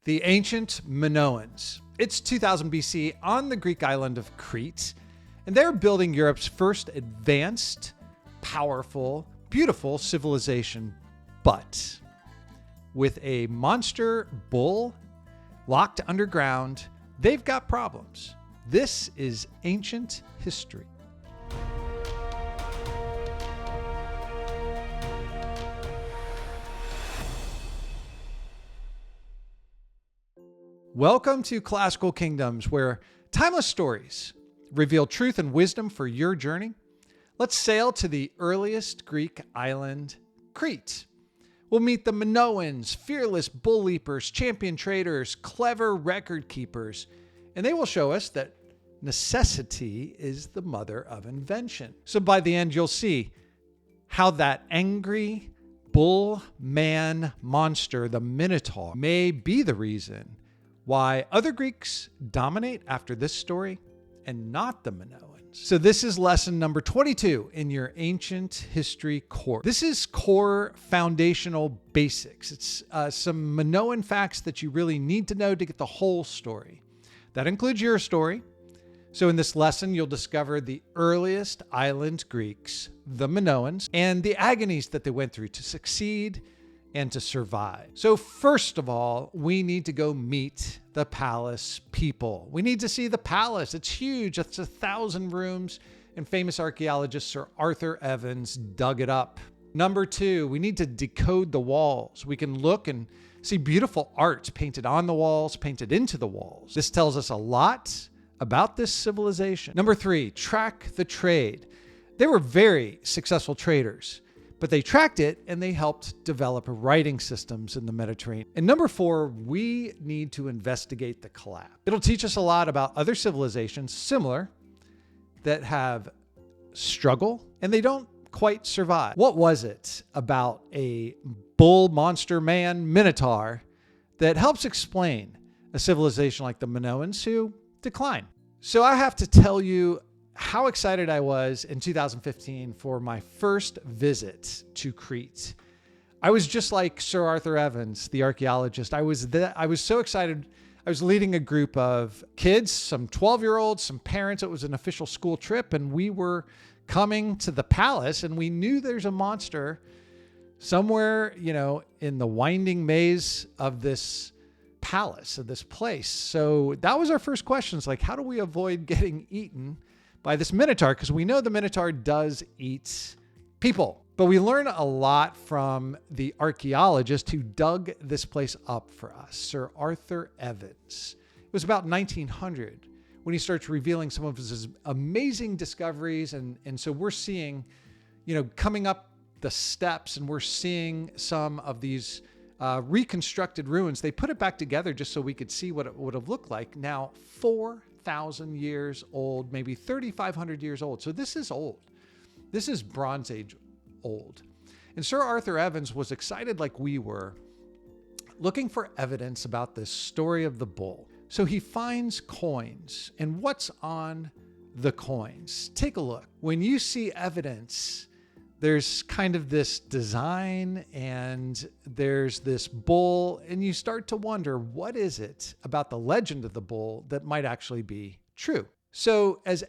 The ancient Minoans. It's 2000 BC on the Greek island of Crete, and they're building Europe's first advanced, powerful, beautiful civilization. But with a monster bull locked underground, they've got problems. This is ancient history. Welcome to Classical Kingdoms, where timeless stories reveal truth and wisdom for your journey. Let's sail to the earliest Greek island, Crete. We'll meet the Minoans, fearless bull-leapers, champion traders, clever record keepers, and they will show us that necessity is the mother of invention. So by the end, you'll see how that angry bull man monster, the Minotaur, may be the reason why other Greeks dominate after this story and not the Minoans. So this is lesson number 22 in your ancient history course. This is core foundational basics. It's some Minoan facts that you really need to know to get the whole story. That includes your story. So in this lesson, you'll discover the earliest island Greeks, the Minoans, and the agonies that they went through to succeed and to survive. So first of all, we need to go meet the palace people. We need to see the palace. It's huge. It's 1,000 rooms, and famous archaeologist Sir Arthur Evans dug it up. Number two, we need to decode the walls. We can look and see beautiful art painted on the walls, painted into the walls. This tells us a lot about this civilization. Number three, track the trade. They were very successful traders, but they tracked it and they helped develop writing systems in the Mediterranean. And number four, we need to investigate the collapse. It'll teach us a lot about other civilizations similar that have struggle and they don't quite survive. What was it about a bull monster man Minotaur that helps explain a civilization like the Minoans who decline? So I have to tell you how excited I was in 2015 for my first visit to Crete. I was just like Sir Arthur Evans, the archaeologist. I was so excited. I was leading a group of kids, some 12-year-olds, some parents. It was an official school trip, and we were coming to the palace, and we knew there's a monster somewhere, in the winding maze of this palace, of this place. So that was our first question. It's like, how do we avoid getting eaten by this Minotaur? Because we know the Minotaur does eat people. But we learn a lot from the archaeologist who dug this place up for us, Sir Arthur Evans. It was about 1900 when he starts revealing some of his amazing discoveries. And so we're seeing, coming up the steps, and we're seeing some of these reconstructed ruins. They put it back together just so we could see what it would have looked like. Now, 4,000 years old, maybe 3,500 years old. So this is old. This is Bronze Age old. And Sir Arthur Evans was excited like we were, looking for evidence about this story of the bull. So he finds coins, and what's on the coins? Take a look. When you see evidence, there's kind of this design and there's this bull, and you start to wonder, what is it about the legend of the bull that might actually be true? So as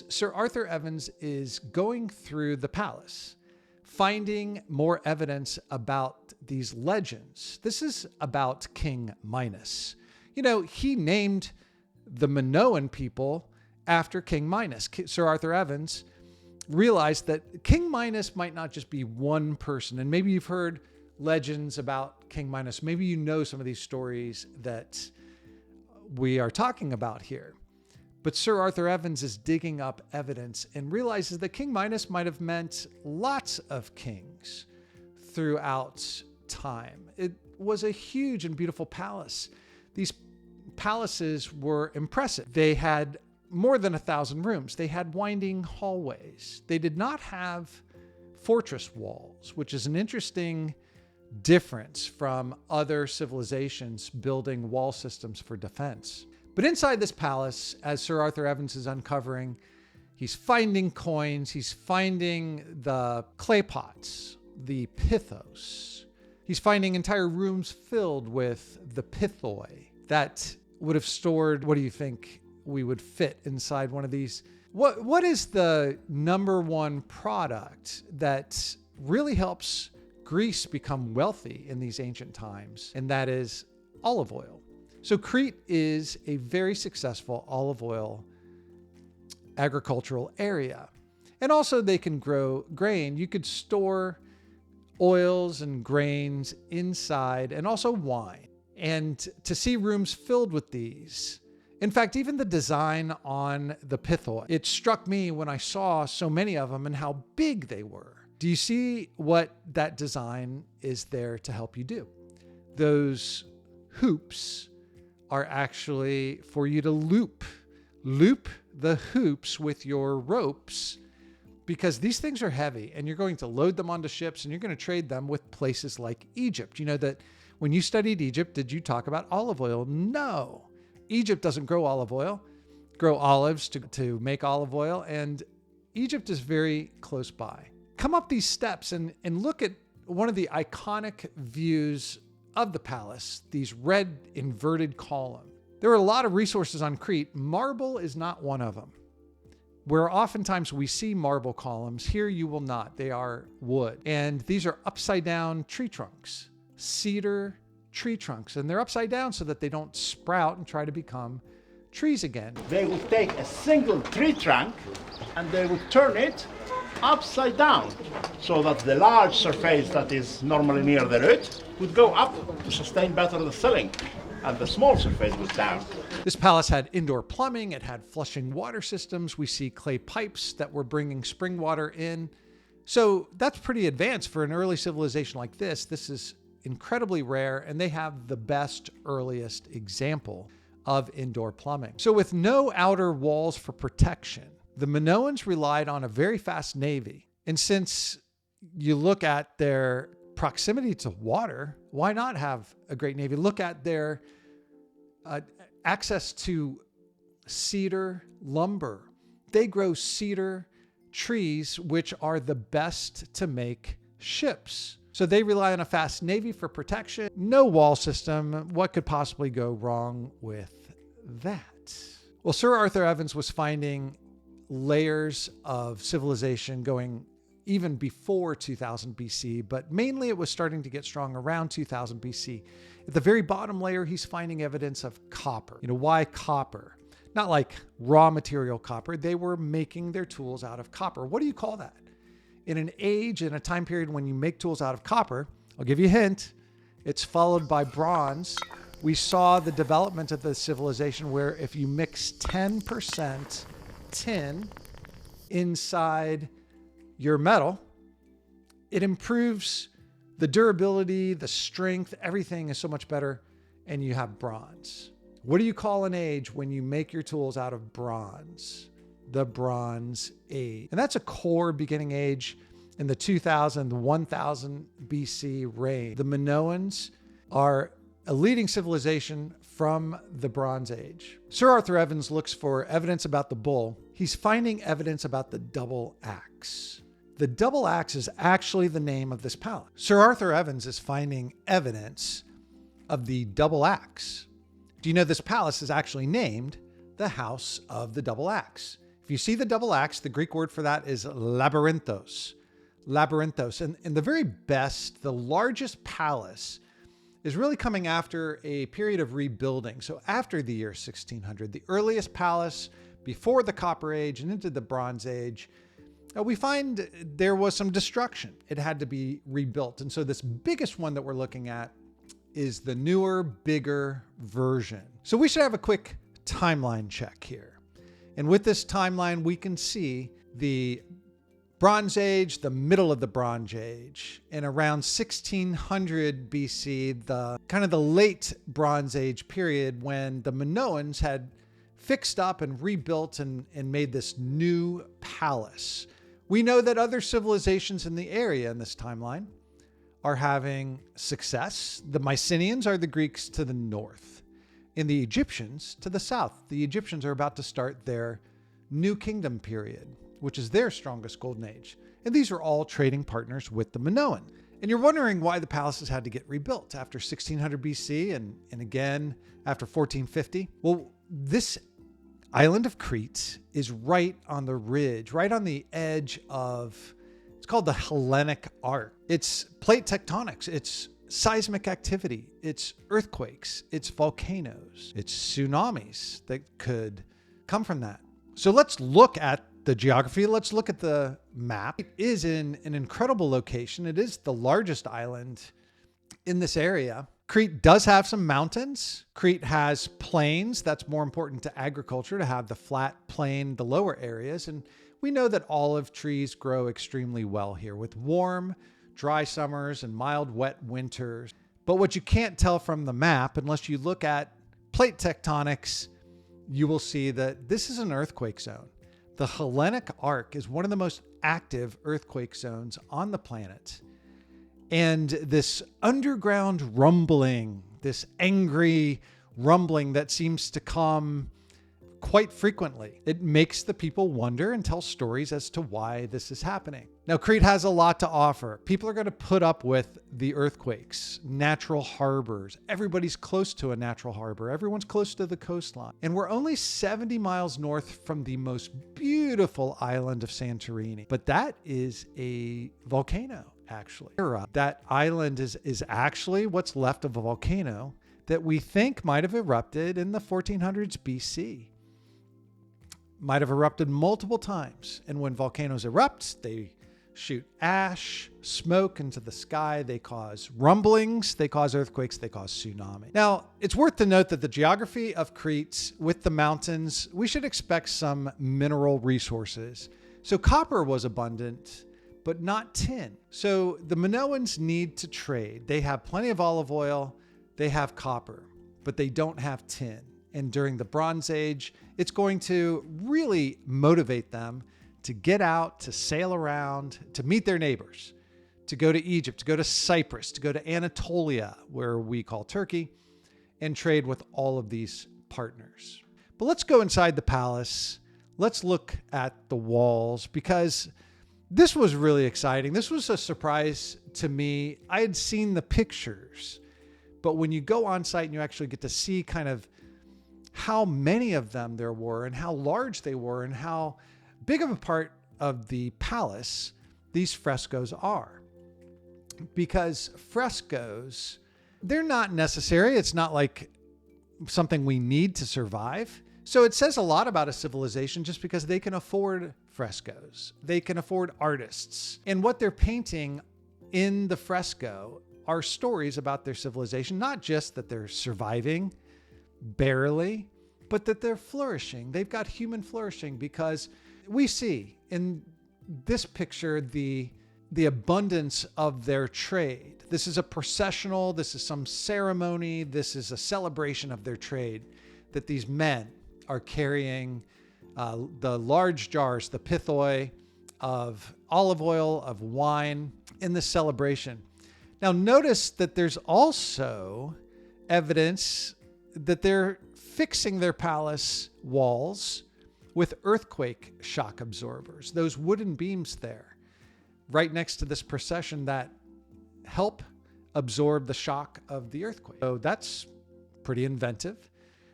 Sir Arthur Evans is going through the palace, finding more evidence about these legends. This is about King Minos. He named the Minoan people after King Minos. Sir Arthur Evans realized that King Minos might not just be one person. And maybe you've heard legends about King Minos. Maybe you know some of these stories that we are talking about here. But Sir Arthur Evans is digging up evidence and realizes that King Minos might have meant lots of kings throughout time. It was a huge and beautiful palace. These palaces were impressive. They had more than 1,000 rooms. They had winding hallways. They did not have fortress walls, which is an interesting difference from other civilizations building wall systems for defense. But inside this palace, as Sir Arthur Evans is uncovering, he's finding coins, he's finding the clay pots, the pithos. He's finding entire rooms filled with the pithoi that would have stored, what do you think we would fit inside one of these? What is the number one product that really helps Greece become wealthy in these ancient times? And that is olive oil. So Crete is a very successful olive oil agricultural area. And also they can grow grain. You could store oils and grains inside, and also wine. And to see rooms filled with these, in fact, even the design on the pithoi, it struck me when I saw so many of them and how big they were. Do you see what that design is there to help you do? Those hoops are actually for you to loop the hoops with your ropes, because these things are heavy and you're going to load them onto ships and you're going to trade them with places like Egypt. You know that when you studied Egypt, did you talk about olive oil? No. Egypt doesn't grow olive oil, grow olives to make olive oil, and Egypt is very close by. Come up these steps and look at one of the iconic views of the palace, these red inverted columns. There are a lot of resources on Crete. Marble is not one of them. Where oftentimes we see marble columns, here you will not. They are wood. And these are upside down tree trunks, cedar tree trunks. And they're upside down so that they don't sprout and try to become trees again. They would take a single tree trunk and they would turn it upside down so that the large surface that is normally near the root would go up to sustain better the ceiling, and the small surface was down. This palace had indoor plumbing. It had flushing water systems. We see clay pipes that were bringing spring water in. So that's pretty advanced for an early civilization like this. This is incredibly rare, and they have the best, earliest example of indoor plumbing. So with no outer walls for protection, the Minoans relied on a very fast navy. And since you look at their proximity to water, why not have a great navy? Look at their access to cedar lumber. They grow cedar trees, which are the best to make ships. So they rely on a fast navy for protection. No wall system. What could possibly go wrong with that? Well, Sir Arthur Evans was finding layers of civilization going even before 2000 BC, but mainly it was starting to get strong around 2000 BC. At the very bottom layer, he's finding evidence of copper. You know, why copper? Not like raw material copper. They were making their tools out of copper. What do you call that? In an age, in a time period when you make tools out of copper, I'll give you a hint, it's followed by bronze. We saw the development of the civilization where if you mix 10% tin inside your metal, it improves the durability, the strength, everything is so much better, and you have bronze. What do you call an age when you make your tools out of bronze? The Bronze Age. And that's a core beginning age in the 2000, 1000 BC range. The Minoans are a leading civilization from the Bronze Age. Sir Arthur Evans looks for evidence about the bull. He's finding evidence about the double axe. The double axe is actually the name of this palace. Sir Arthur Evans is finding evidence of the double axe. Do you know this palace is actually named the House of the Double Axe? If you see the double axe, the Greek word for that is labyrinthos. Labyrinthos. And the very best, the largest palace is really coming after a period of rebuilding. So after the year 1600, the earliest palace before the Copper Age and into the Bronze Age, we find there was some destruction. It had to be rebuilt. And so this biggest one that we're looking at is the newer, bigger version. So we should have a quick timeline check here. And with this timeline, we can see the Bronze Age, the middle of the Bronze Age, and around 1600 BC, the kind of the late Bronze Age period when the Minoans had fixed up and rebuilt and made this new palace. We know that other civilizations in the area in this timeline are having success. The Mycenaeans are the Greeks to the north, and the Egyptians to the south. The Egyptians are about to start their New Kingdom period, which is their strongest golden age. And these are all trading partners with the Minoan. And you're wondering why the palaces had to get rebuilt after 1600 BC and again after 1450. Well, this island of Crete is right on the ridge, right on the edge of, it's called the Hellenic Arc. It's plate tectonics, it's seismic activity, it's earthquakes, it's volcanoes, it's tsunamis that could come from that. So let's look at the geography. Let's look at the map. It is in an incredible location. It is the largest island in this area. Crete does have some mountains. Crete has plains. That's more important to agriculture, to have the flat plain, the lower areas. And we know that olive trees grow extremely well here with warm, dry summers and mild, wet winters. But what you can't tell from the map, unless you look at plate tectonics, you will see that this is an earthquake zone. The Hellenic Arc is one of the most active earthquake zones on the planet. And this underground rumbling, this angry rumbling that seems to come quite frequently, it makes the people wonder and tell stories as to why this is happening. Now, Crete has a lot to offer. People are going to put up with the earthquakes, natural harbors. Everybody's close to a natural harbor. Everyone's close to the coastline. And we're only 70 miles north from the most beautiful island of Santorini. But that is a volcano, actually. That island is actually what's left of a volcano that we think might have erupted in the 1400s BC. Might have erupted multiple times. And when volcanoes erupt, they shoot ash, smoke into the sky. They cause rumblings, they cause earthquakes, they cause tsunami. Now, it's worth to note that the geography of Crete with the mountains, we should expect some mineral resources. So copper was abundant, but not tin. So the Minoans need to trade. They have plenty of olive oil, they have copper, but they don't have tin. And during the Bronze Age, it's going to really motivate them to get out, to sail around, to meet their neighbors, to go to Egypt, to go to Cyprus, to go to Anatolia, where we call Turkey, and trade with all of these partners. But let's go inside the palace. Let's look at the walls, because this was really exciting. This was a surprise to me. I had seen the pictures, but when you go on site and you actually get to see kind of how many of them there were and how large they were and how big of a part of the palace these frescoes are. Because frescoes, they're not necessary. It's not like something we need to survive. So it says a lot about a civilization just because they can afford frescoes. They can afford artists. And what they're painting in the fresco are stories about their civilization, not just that they're surviving barely, but that they're flourishing. They've got human flourishing, because we see in this picture the abundance of their trade. This is a processional, this is some ceremony, this is a celebration of their trade, that these men are carrying the large jars, the pithoi of olive oil, of wine in this celebration. Now notice that there's also evidence that they're fixing their palace walls with earthquake shock absorbers, those wooden beams there right next to this procession that help absorb the shock of the earthquake. So that's pretty inventive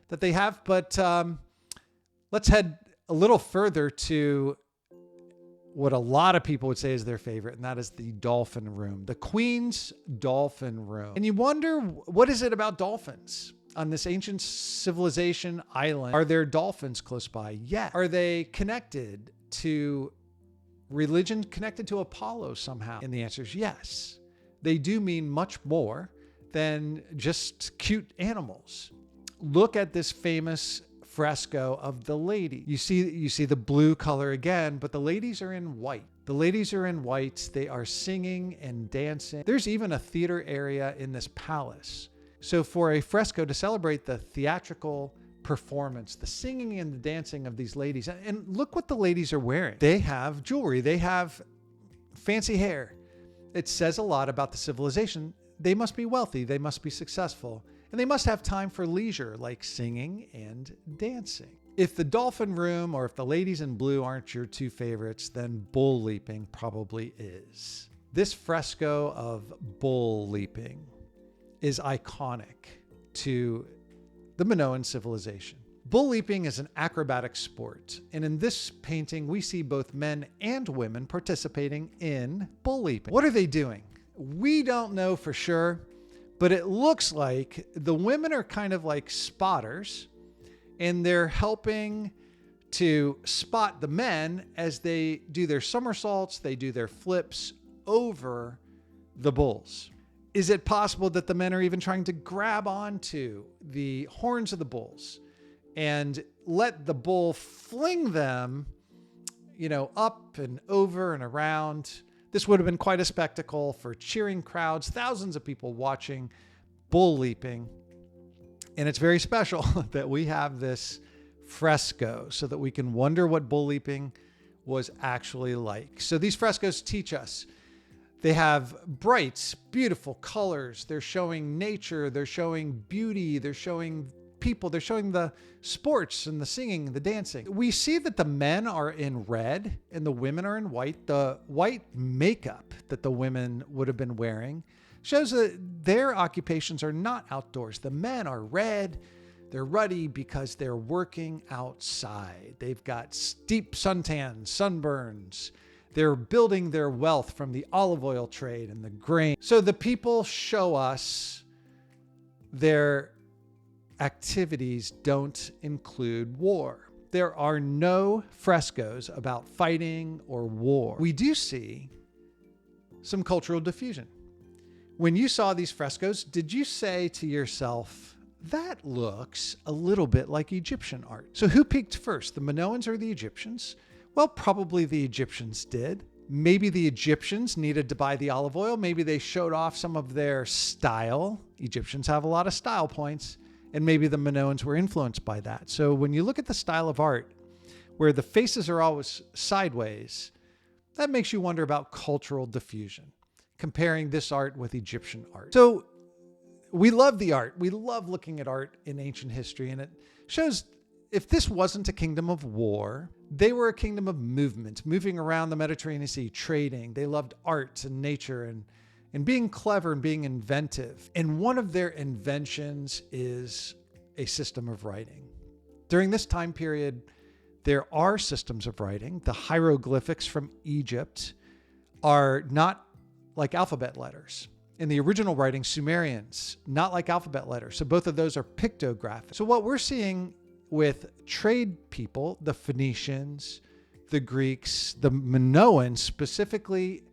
that they have. But let's head a little further to what a lot of people would say is their favorite, and that is the dolphin room, the Queen's dolphin room. And you wonder, what is it about dolphins? On this ancient civilization island, are there dolphins close by? Yeah. Are they connected to religion, connected to Apollo somehow? And the answer is yes. They do mean much more than just cute animals. Look at this famous fresco of the lady. You see the blue color again, but the ladies are in white. The ladies are in white. They are singing and dancing. There's even a theater area in this palace. So for a fresco to celebrate the theatrical performance, the singing and the dancing of these ladies, and look what the ladies are wearing. They have jewelry. They have fancy hair. It says a lot about the civilization. They must be wealthy. They must be successful. And they must have time for leisure, like singing and dancing. If the dolphin room or if the ladies in blue aren't your two favorites, then bull leaping probably is. This fresco of bull leaping is iconic to the Minoan civilization. Bull leaping is an acrobatic sport, and in this painting, we see both men and women participating in bull leaping. What are they doing? We don't know for sure, but it looks like the women are kind of like spotters, and they're helping to spot the men as they do their somersaults, they do their flips over the bulls. Is it possible that the men are even trying to grab onto the horns of the bulls and let the bull fling them, up and over and around? This would have been quite a spectacle for cheering crowds, thousands of people watching bull leaping. And it's very special that we have this fresco so that we can wonder what bull leaping was actually like. So these frescoes teach us. They have bright, beautiful colors. They're showing nature. They're showing beauty. They're showing people. They're showing the sports and the singing, the dancing. We see that the men are in red and the women are in white. The white makeup that the women would have been wearing shows that their occupations are not outdoors. The men are red. They're ruddy because they're working outside. They've got deep suntans, sunburns. They're building their wealth from the olive oil trade and the grain. So the people show us their activities don't include war. There are no frescoes about fighting or war. We do see some cultural diffusion. When you saw these frescoes, did you say to yourself, that looks a little bit like Egyptian art? So who peaked first, the Minoans or the Egyptians? Well, probably the Egyptians did. Maybe the Egyptians needed to buy the olive oil. Maybe they showed off some of their style. Egyptians have a lot of style points. And maybe the Minoans were influenced by that. So when you look at the style of art, where the faces are always sideways, that makes you wonder about cultural diffusion, comparing this art with Egyptian art. So we love the art. We love looking at art in ancient history. And it shows if this wasn't a kingdom of war, they were a kingdom of movement, moving around the Mediterranean Sea, trading. They loved art and nature and being clever and being inventive. And one of their inventions is a system of writing. During this time period, there are systems of writing. The hieroglyphics from Egypt are not like alphabet letters. In the original writing, Sumerians, not like alphabet letters. So both of those are pictographic. So what we're seeing with trade people, the Phoenicians, the Greeks, the Minoans specifically,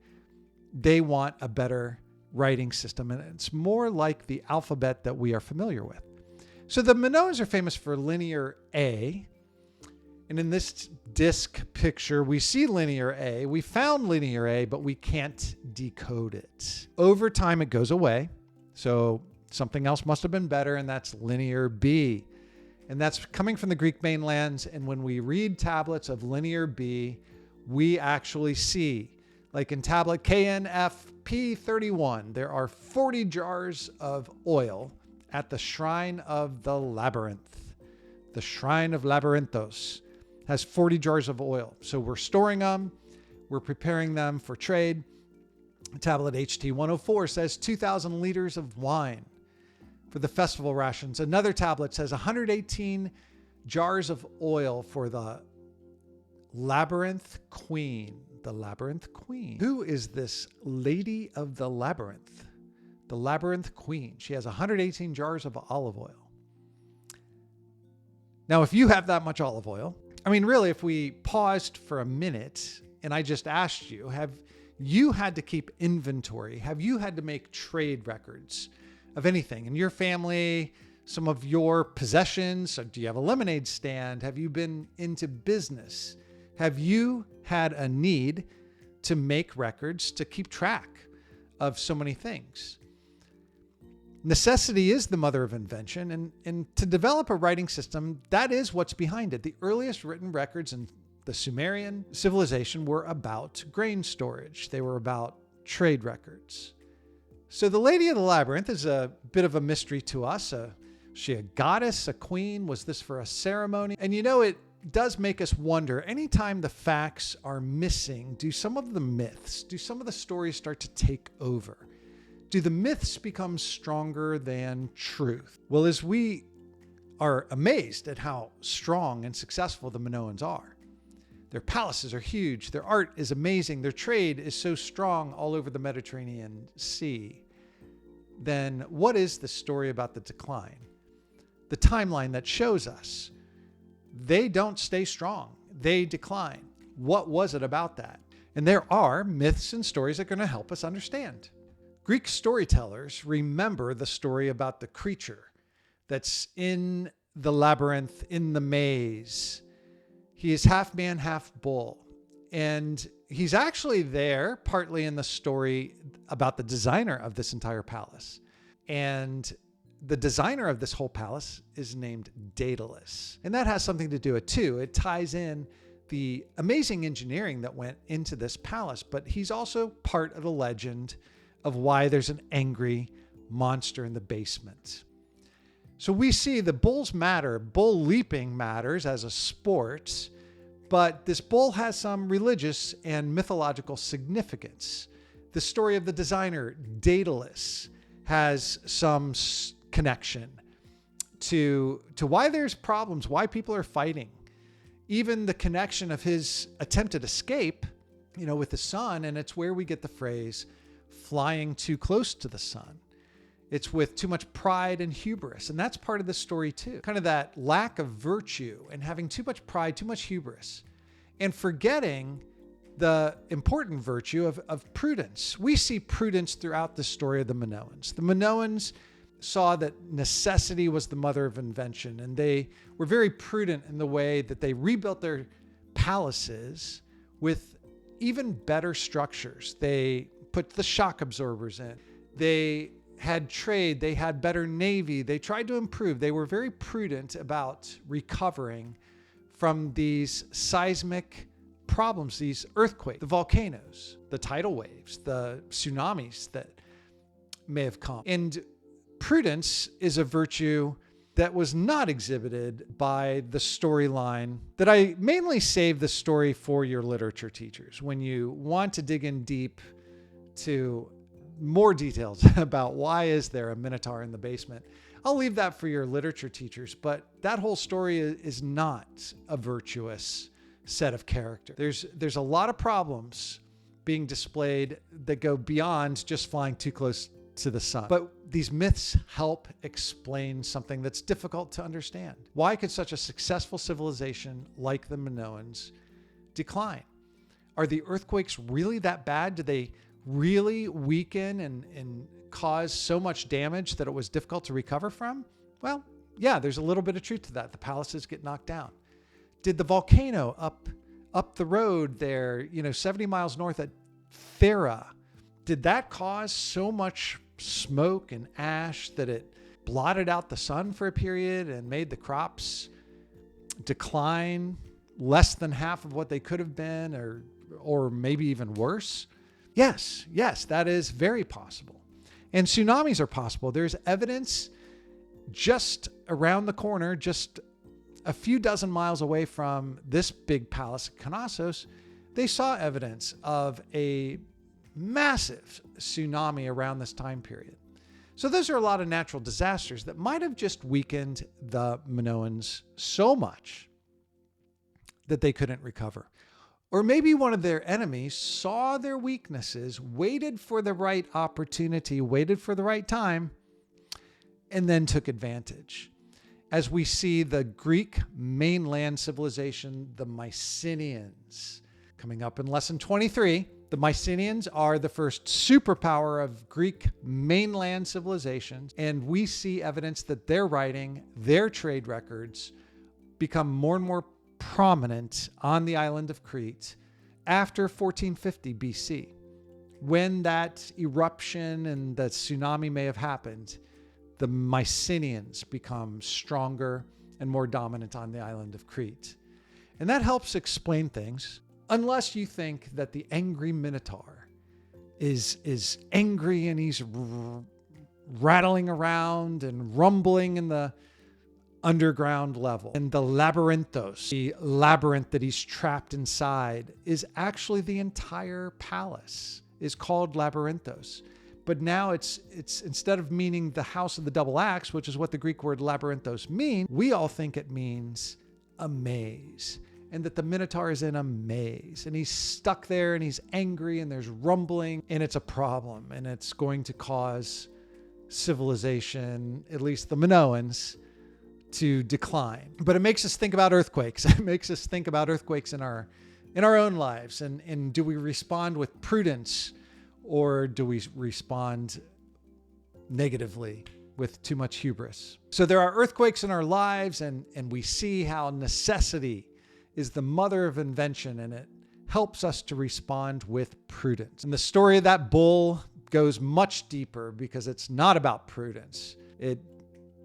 they want a better writing system. And it's more like the alphabet that we are familiar with. So the Minoans are famous for linear A. And in this disc picture, we see linear A. We found linear A, but we can't decode it. Over time, it goes away. So something else must have been better, and that's linear B. And that's coming from the Greek mainlands. And when we read tablets of linear B, we actually see, like in tablet KNFP31, there are 40 jars of oil at the shrine of the Labyrinth. The shrine of Labyrinthos has 40 jars of oil. So we're storing them. We're preparing them for trade. Tablet HT104 says 2,000 liters of wine for the festival rations. Another tablet says 118 jars of oil for the Labyrinth Queen. The Labyrinth Queen. Who is this lady of the Labyrinth? The Labyrinth Queen. She has 118 jars of olive oil. Now, if you have that much olive oil, I mean, really, if we paused for a minute and I just asked you, have you had to keep inventory? Have you had to make trade records of anything in your family, some of your possessions? So do you have a lemonade stand? Have you been into business? Have you had a need to make records to keep track of so many things? Necessity is the mother of invention, and to develop a writing system, that is what's behind it. The earliest written records in the Sumerian civilization were about grain storage. They were about trade records. So the Lady of the Labyrinth is a bit of a mystery to us. Is she a goddess, a queen? Was this for a ceremony? And does make us wonder, anytime the facts are missing, do some of the myths, do some of the stories start to take over? Do the myths become stronger than truth? Well, as we are amazed at how strong and successful the Minoans are, their palaces are huge, their art is amazing, their trade is so strong all over the Mediterranean Sea, then what is the story about the decline? The timeline that shows us they don't stay strong, they decline. What was it about that? And there are myths and stories that are going to help us understand. Greek storytellers remember the story about the creature that's in the labyrinth, in the maze. He is half man, half bull. And he's actually there partly in the story about the designer of this entire palace. And the designer of this whole palace is named Daedalus. And that has something to do with it too. It ties in the amazing engineering that went into this palace, but he's also part of the legend of why there's an angry monster in the basement. So we see the bulls matter. Bull leaping matters as a sport, but this bull has some religious and mythological significance. The story of the designer, Daedalus, has some connection to why there's problems, why people are fighting. Even the connection of his attempted escape, with the sun, and it's where we get the phrase flying too close to the sun. It's with too much pride and hubris, and that's part of the story too. Kind of that lack of virtue and having too much pride, too much hubris, and forgetting the important virtue of prudence. We see prudence throughout the story of the Minoans. The Minoans saw that necessity was the mother of invention, and they were very prudent in the way that they rebuilt their palaces with even better structures. They put the shock absorbers in. They had trade. They had better navy. They tried to improve. They were very prudent about recovering from these seismic problems, these earthquakes, the volcanoes, the tidal waves, the tsunamis that may have come. And prudence is a virtue that was not exhibited by the storyline that I mainly save the story for your literature teachers. When you want to dig in deep to more details about why is there a Minotaur in the basement, I'll leave that for your literature teachers. But that whole story is not a virtuous set of characters. There's a lot of problems being displayed that go beyond just flying too close to the sun. But these myths help explain something that's difficult to understand. Why could such a successful civilization like the Minoans decline? Are the earthquakes really that bad? Do they really weaken and cause so much damage that it was difficult to recover from? Well, yeah, there's a little bit of truth to that. The palaces get knocked down. Did the volcano up the road there, 70 miles north at Thera, did that cause so much smoke and ash that it blotted out the sun for a period and made the crops decline less than half of what they could have been, or maybe even worse? Yes, that is very possible. And tsunamis are possible. There's evidence just around the corner, just a few dozen miles away from this big palace of Knossos. They saw evidence of a massive tsunami around this time period. So those are a lot of natural disasters that might have just weakened the Minoans so much that they couldn't recover. Or maybe one of their enemies saw their weaknesses, waited for the right opportunity, waited for the right time, and then took advantage. As we see the Greek mainland civilization, the Mycenaeans, coming up in lesson 23, the Mycenaeans are the first superpower of Greek mainland civilizations, and we see evidence that their writing, their trade records, become more and more prominent on the island of Crete after 1450 BC. When that eruption and the tsunami may have happened, the Mycenaeans become stronger and more dominant on the island of Crete. And that helps explain things, unless you think that the angry Minotaur is angry and he's rattling around and rumbling in the underground level. And the Labyrinthos, the labyrinth that he's trapped inside, is actually the entire palace, is called Labyrinthos. But now it's instead of meaning the house of the double axe, which is what the Greek word labyrinthos means, we all think it means a maze. And that the Minotaur is in a maze. And he's stuck there and he's angry and there's rumbling. And it's a problem. And it's going to cause civilization, at least the Minoans, to decline. But it makes us think about earthquakes. It makes us think about earthquakes in our own lives. And do we respond with prudence, or do we respond negatively with too much hubris? So there are earthquakes in our lives, and we see how necessity is the mother of invention, and it helps us to respond with prudence. And the story of that bull goes much deeper because it's not about prudence. It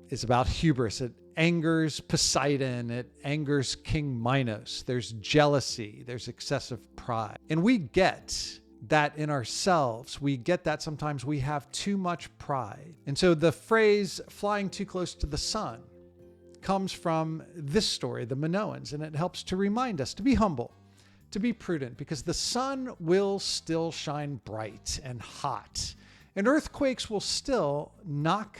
is about hubris. It angers Poseidon. It angers King Minos. There's jealousy. There's excessive pride. And we get that in ourselves. We get that sometimes we have too much pride. And so the phrase flying too close to the sun comes from this story, the Minoans, and it helps to remind us to be humble, to be prudent, because the sun will still shine bright and hot, and earthquakes will still knock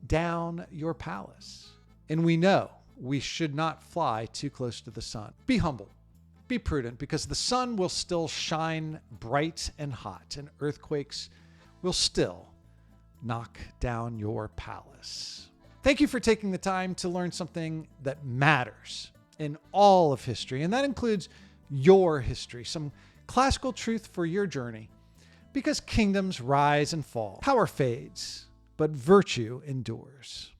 down your palace. And we know we should not fly too close to the sun. Be humble, be prudent, because the sun will still shine bright and hot, and earthquakes will still knock down your palace. Thank you for taking the time to learn something that matters in all of history, and that includes your history, some classical truth for your journey, because kingdoms rise and fall, power fades, but virtue endures.